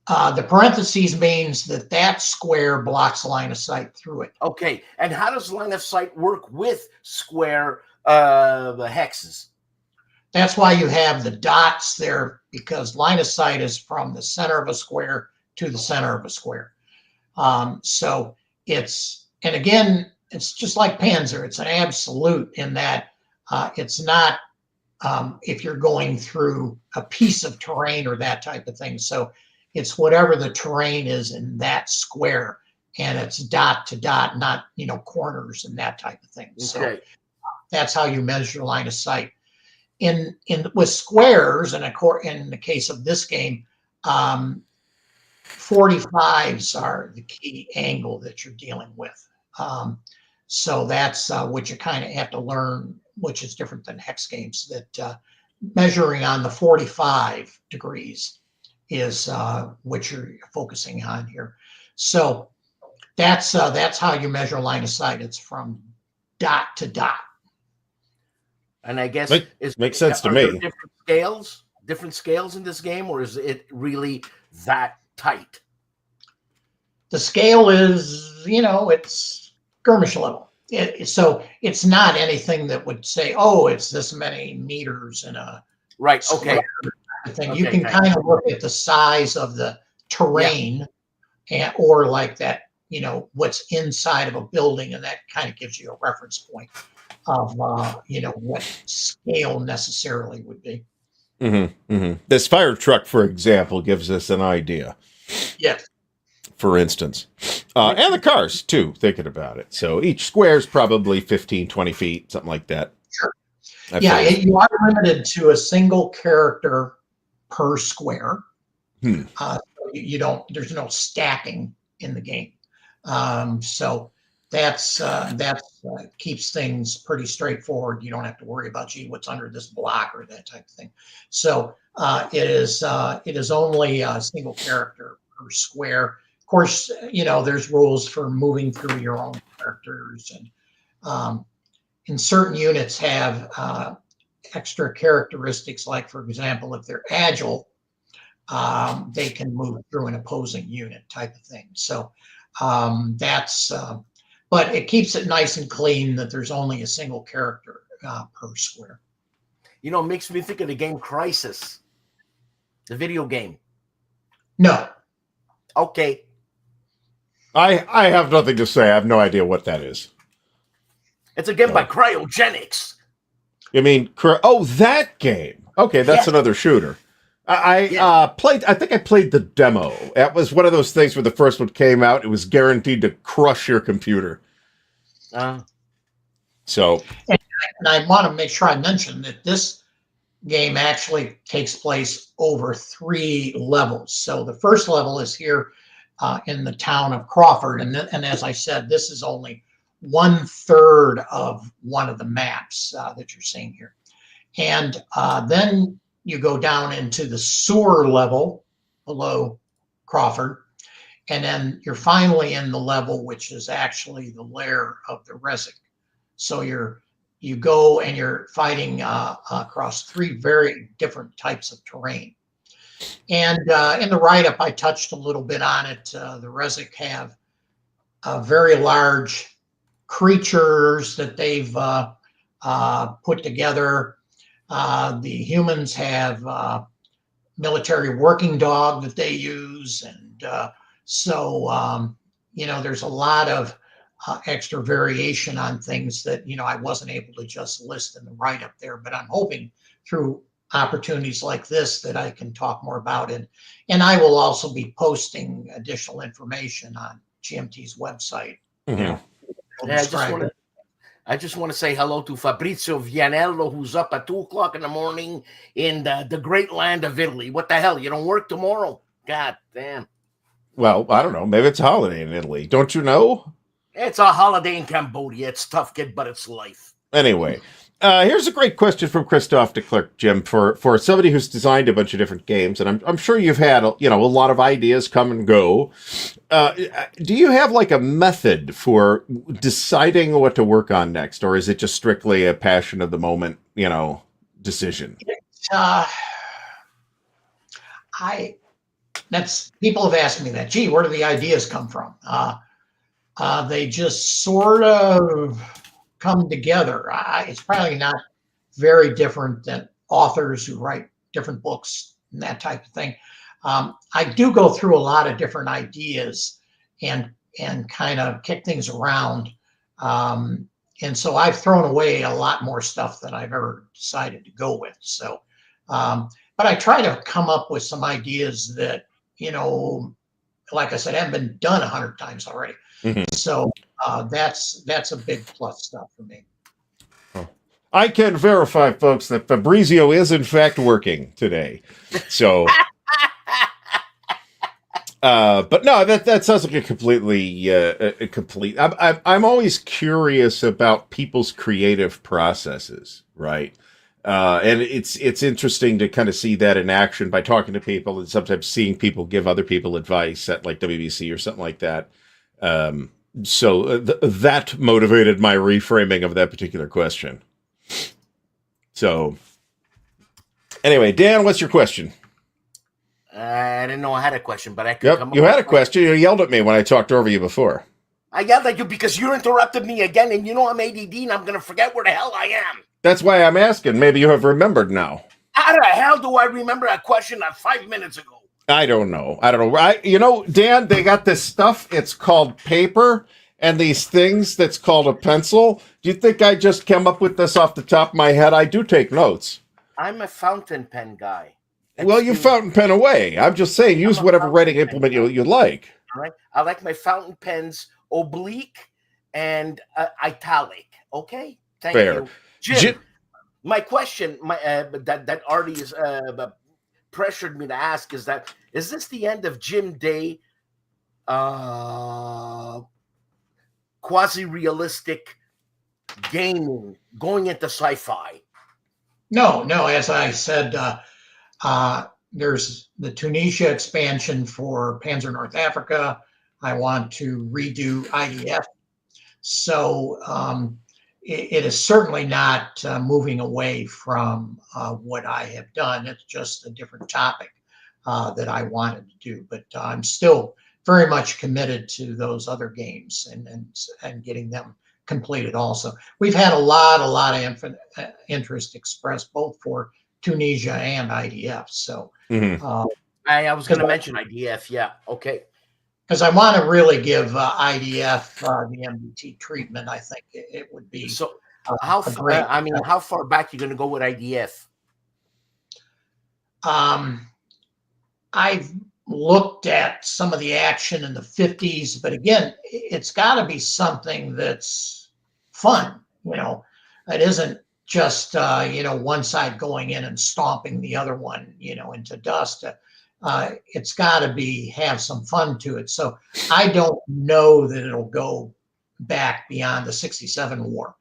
The parentheses means that square blocks line of sight through it. Okay, and how does line of sight work with square the hexes? That's why you have the dots there, because line of sight is from the center of a square to the center of a square. So it's just like Panzer. It's an absolute in that it's not if you're going through a piece of terrain or that type of thing. So it's whatever the terrain is in that square, and it's dot to dot, not corners and that type of thing. Okay. So that's how you measure line of sight. With squares, and in the case of this game, 45s are the key angle that you're dealing with. So that's what you kind of have to learn, which is different than hex games. That measuring on the 45 degrees is what you're focusing on here. So that's how you measure line of sight. It's from dot to dot. And I guess makes sense to me. Different scales different scales in this game, or is it really that tight? The scale is, it's skirmish level. So it's not anything that would say, oh, it's this many meters in a Right. square Okay. thing. Okay, You can thanks. kind of look at the size of the terrain or like that, what's inside of a building, and that kind of gives you a reference point of, what scale necessarily would be. This fire truck, for example, gives us an idea. Yes. For instance. And the cars, too, thinking about it. So each square is probably 15, 20 feet, something like that. Sure. Yeah, you are limited to a single character per square. So there's no stacking in the game. So that's keeps things pretty straightforward. You don't have to worry about, gee, what's under this block or that type of thing. So it is only a single character per square. Of course, there's rules for moving through your own characters, and certain units have extra characteristics, like, for example, if they're agile, they can move through an opposing unit type of thing. So but it keeps it nice and clean that there's only a single character per square. It makes me think of the game Crisis, the video game. No. Okay. I have nothing to say. I have no idea what that is. It's a game by Cryogenics. You mean, that game. Okay, that's another shooter. I think I played the demo. That was one of those things where the first one came out, it was guaranteed to crush your computer. So. And I want to make sure I mention that this game actually takes place over 3 levels. So the first level is here in the town of Crawford. And as I said, this is only 1/3 of one of the maps that you're seeing here. And then you go down into the sewer level below Crawford. And then you're finally in the level, which is actually the lair of the Rezik. So you go and you're fighting across 3 very different types of terrain. And in the write-up, I touched a little bit on it. The Rezik have very large creatures that they've put together. The humans have military working dog that they use. And so, there's a lot of extra variation on things that, I wasn't able to just list in the write-up there. But I'm hoping through opportunities like this that I can talk more about it. And I will also be posting additional information on GMT's website. I just want to say hello to Fabrizio Vianello, who's up at 2:00 in the morning in the great land of Italy. What the hell? You don't work tomorrow? God damn. Well, I don't know. Maybe it's a holiday in Italy. Don't you know? It's a holiday in Cambodia. It's tough, kid, but it's life. Anyway, here's a great question from Christoph de Klerk, Jim, for somebody who's designed a bunch of different games, and I'm sure you've had a lot of ideas come and go. Do you have like a method for deciding what to work on next, or is it just strictly a passion of the moment, decision? People have asked me that. Gee, where do the ideas come from? They just sort of come together. It's probably not very different than authors who write different books and that type of thing. I do go through a lot of different ideas and kind of kick things around. And so I've thrown away a lot more stuff than I've ever decided to go with. So, but I try to come up with some ideas that, like I said, haven't been done 100 times already. So that's a big plus stuff for me. I can verify, folks, that Fabrizio is in fact working today. So, but no, that sounds like a completely complete. I'm always curious about people's creative processes, right? And it's interesting to kind of see that in action by talking to people and sometimes seeing people give other people advice at like WBC or something like that. So that motivated my reframing of that particular question. So Anyway, Dan, what's your question? I didn't know I had a question, but I could come Yep, you up had a with question. You yelled at me when I talked over you before. I yelled at you because you interrupted me again, and you know I'm ADD, and I'm going to forget where the hell I am. That's why I'm asking. Maybe you have remembered now. How the hell do I remember a question of 5 minutes ago? I don't know. Dan, they got this stuff. It's called paper, and these things that's called a pencil. Do you think I just came up with this off the top of my head? I do take notes. I'm a fountain pen guy. Well, you fountain pen away. I'm just saying, use whatever writing implement you like. All right. I like my fountain pens oblique and italic. Okay. Thank you. Jim, my question, that Artie is pressured me to ask is this the end of Jim Day quasi-realistic gaming going into sci-fi? No, as I said, there's the Tunisia expansion for Panzer North Africa. I want to redo IDF. So it is certainly not moving away from what I have done. It's just a different topic that I wanted to do. But I'm still very much committed to those other games and getting them completed also. We've had a lot of interest expressed both for Tunisia and IDF. So I was going to mention IDF. Yeah. Okay. Because I want to really give IDF the MBT treatment. I think it would be so. How far back are you going to go with IDF? I've looked at some of the action in the 50s, but again, it's got to be something that's fun. It isn't just one side going in and stomping the other one into dust. It's got to have some fun to it. So I don't know that it'll go back beyond the 67 war.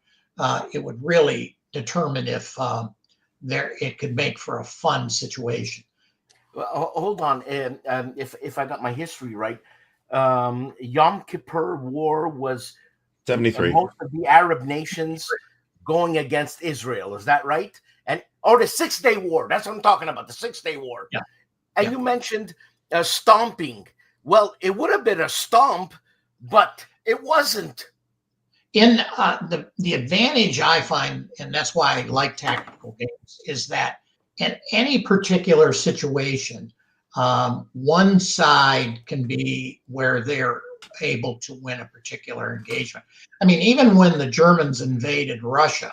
It would really determine if it could make for a fun situation. Well, hold on. If I got my history right, Yom Kippur War was 73. Most of the Arab nations going against Israel. Is that right? The 6 Day War. That's what I'm talking about. The 6 Day War. Yeah. And you mentioned stomping. Well, it would have been a stomp, but it wasn't. In the advantage I find, and that's why I like tactical games, is that in any particular situation, one side can be where they're able to win a particular engagement. I mean, even when the Germans invaded Russia,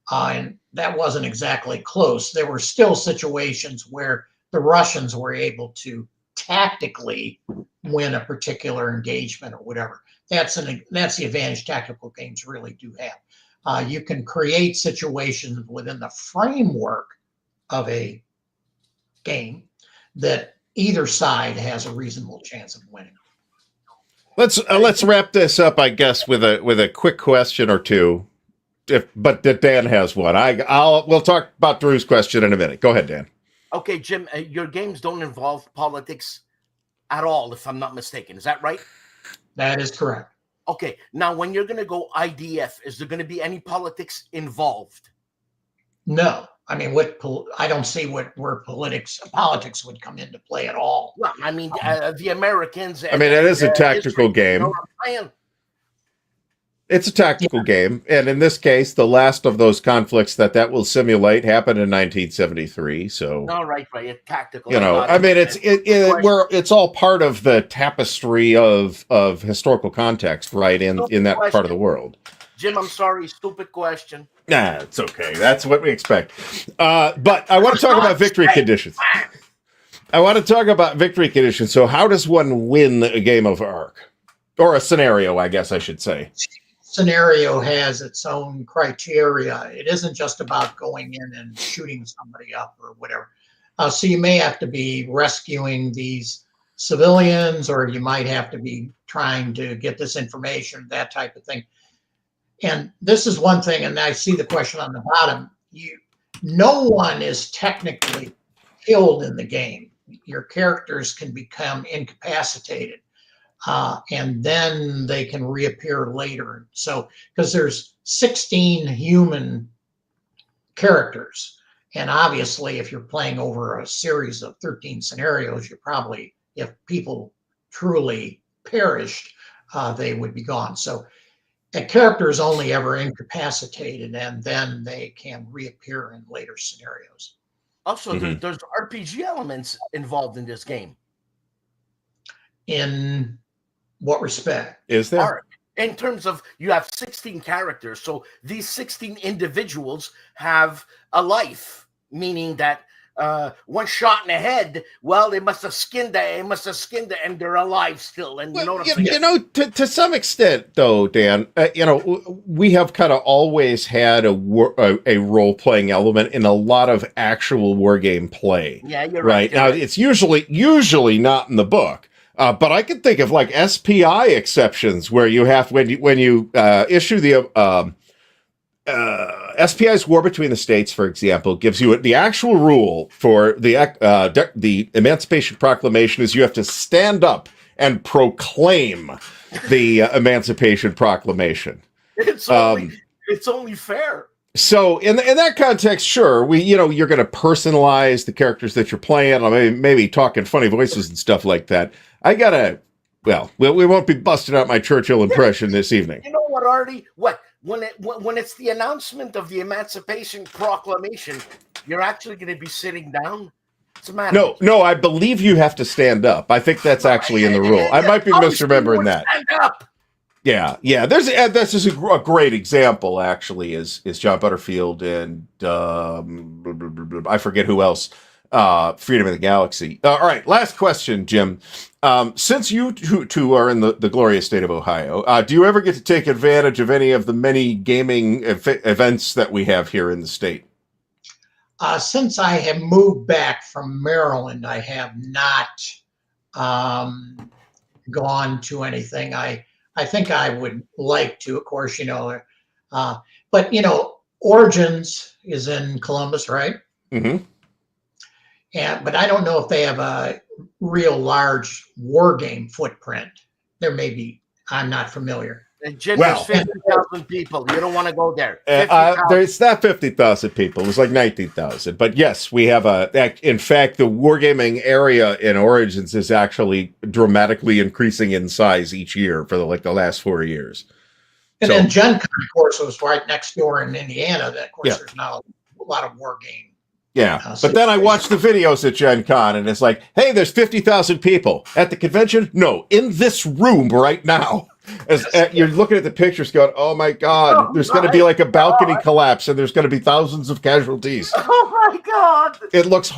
and that wasn't exactly close, there were still situations where the Russians were able to tactically win a particular engagement or whatever. That's the advantage tactical games really do have. You can create situations within the framework of a game that either side has a reasonable chance of winning. Let's wrap this up, I guess, with a quick question or two. But Dan has one. We'll talk about Drew's question in a minute. Go ahead, Dan. Okay, Jim, your games don't involve politics at all, if I'm not mistaken. Is that right? That is correct. Okay, now when you're going to go IDF, is there going to be any politics involved? No. I mean, I don't see where politics would come into play at all. Well, I mean, the Americans. It is a tactical game. It's a tactical game, and in this case, the last of those conflicts that will simulate happened in 1973. So, all right, it's tactical. It's all part of the tapestry of historical context, right? In that part of the world. Jim, I'm sorry, stupid question. Nah, it's okay. That's what we expect. But I want to talk about victory conditions. So, how does one win a game of Ark, or a scenario? I guess I should say. Scenario has its own criteria. It isn't just about going in and shooting somebody up or whatever. So you may have to be rescuing these civilians, or you might have to be trying to get this information, that type of thing. And this is one thing, and I see the question on the bottom. No one is technically killed in the game. Your characters can become incapacitated. And then they can reappear later. So, because there's 16 human characters, And obviously, if you're playing over a series of 13 scenarios, you probably, if people truly perished, they would be gone. So a character is only ever incapacitated, and then they can reappear in later scenarios. Also, there's RPG elements involved in this game. In what respect? Is there? In terms of, you have 16 characters, so these 16 individuals have a life, meaning that one shot in the head, well, they must have skinned it, and they're alive still. And you know what I'm saying? To some extent, though, Dan, we have kind of always had a role-playing element in a lot of actual war game play. Yeah, you're right. Now, it's usually not in the book. But I can think of like SPI exceptions where you have, when you issue the SPI's War Between the States, for example, gives you the actual rule for the Emancipation Proclamation is you have to stand up and proclaim the Emancipation Proclamation. It's only fair. So in that context, sure, you're going to personalize the characters that you're playing, maybe talking funny voices and stuff like that. We won't be busting out my Churchill impression this evening. You know what, Artie? When it's the announcement of the Emancipation Proclamation, you're actually going to be sitting down? What's the matter? No, I believe you have to stand up. I think that's actually in the rule. I might be misremembering that. Stand up. Yeah. This is a great example, actually, is John Butterfield and I forget who else. Freedom of the Galaxy. All right, last question, Jim. Since you two are in the glorious state of Ohio, do you ever get to take advantage of any of the many gaming events that we have here in the state? Since I have moved back from Maryland, I have not gone to anything. I think I would like to, of course, but Origins is in Columbus, right? Mm-hmm. But I don't know if they have a real large war game footprint. There may be. I'm not familiar. There's 50,000 people. You don't want to go there. It's not 50,000 people. It was like 19,000. But yes, we have in fact, the wargaming area in Origins is actually dramatically increasing in size each year for the last 4 years. And then Gen Con, of course, was right next door in Indiana. That, of course, there's not a lot of war game. Yeah, but then I watched the videos at Gen Con, and it's like, hey, there's 50,000 people. At the convention? No, in this room right now. You're looking at the pictures going, oh my God, there's going to be like a balcony collapse, and there's going to be thousands of casualties. Oh my God. It looks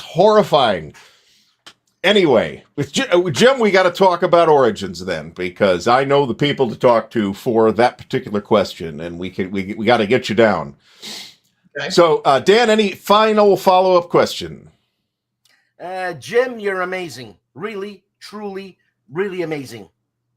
horrifying. Anyway, with Jim, we got to talk about Origins then, because I know the people to talk to for that particular question, and we got to get you down. Okay. So, Dan, any final follow-up question? Jim, you're amazing. Really, truly, really amazing.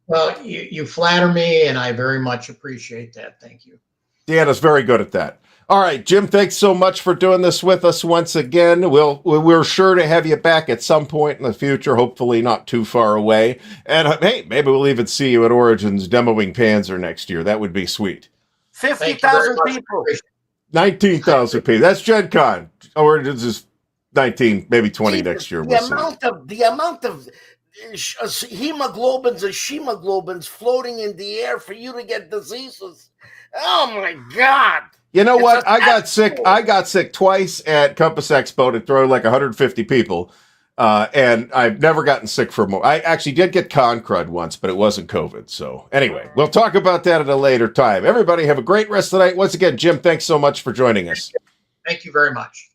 Well, you flatter me, and I very much appreciate that. Thank you. Dan is very good at that. All right, Jim, thanks so much for doing this with us once again. We're sure to have you back at some point in the future, hopefully not too far away. And hey, maybe we'll even see you at Origins demoing Panzer next year. That would be sweet. 50,000 people. 19,000 people. That's Gen Con. Origins is 19, maybe 20 next year. The amount of hemoglobins and shemoglobins floating in the air for you to get diseases. Oh my God. You know what? I got sick twice at Compass Expo to throw like 150 people. And I've never gotten sick for more. I actually did get con crud once, but it wasn't COVID. So anyway, we'll talk about that at a later time. Everybody have a great rest of the night. Once again, Jim, thanks so much for joining us. Thank you very much.